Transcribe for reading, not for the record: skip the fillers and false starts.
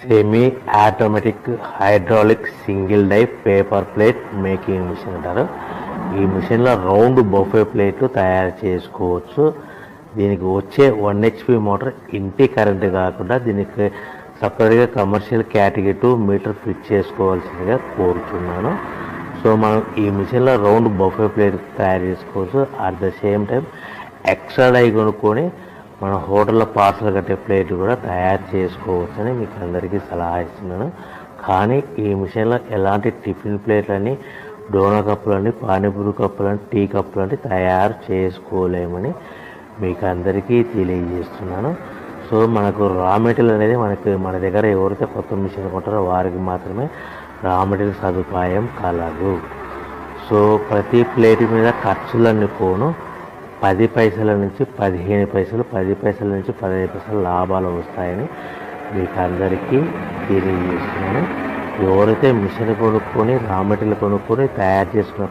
Semi automatic hydraulic single die paper plate making machine అంటారు. ఈ మిషన్లో రౌండ్ బఫే ప్లేట్లు తయారు చేసుకోవచ్చు. దీనికి వచ్చే 1 HP మోటార్ ఇంటి కరెంటు కాకుండా దీనికి సపరేట్గా కమర్షియల్ కేటగిరీ 2 మీటర్ ఫిట్ చేసుకోవాల్సిందిగా కోరుతున్నాను. సో మనం ఈ మిషన్లో రౌండ్ బఫే ప్లేట్ తయారు చేసుకోవచ్చు. At the same time extra die కొనుక్కొని మన హోటల్లో పార్సల్ కట్టే ప్లేట్ కూడా తయారు చేసుకోవచ్చని మీకు అందరికీ సలహా ఇస్తున్నాను. కానీ ఈ మిషన్లో ఎలాంటి టిఫిన్ ప్లేట్లని, డోనా కప్పులని, పానీపూరి కప్పులని, టీ కప్పులని తయారు చేసుకోలేమని మీకు అందరికీ తెలియజేస్తున్నాను. సో మనకు రా మెటీరియల్ అనేది మన దగ్గర ఎవరైతే కొత్త మిషన్ కొంటారో వారికి మాత్రమే రా మెటీరియల్ సదుపాయం కలదు. సో ప్రతి ప్లేట్ మీద ఖర్చులన్నీ పోను 10 పైసల నుంచి 15 పైసలు, 10 పైసల నుంచి 15 పైసలు లాభాలు వస్తాయని మీకు అందరికీ తెలియజేస్తున్నాను. ఎవరైతే మిషన్ కొనుక్కొని రా మెటీరియల్ కొనుక్కొని తయారు చేసుకున్న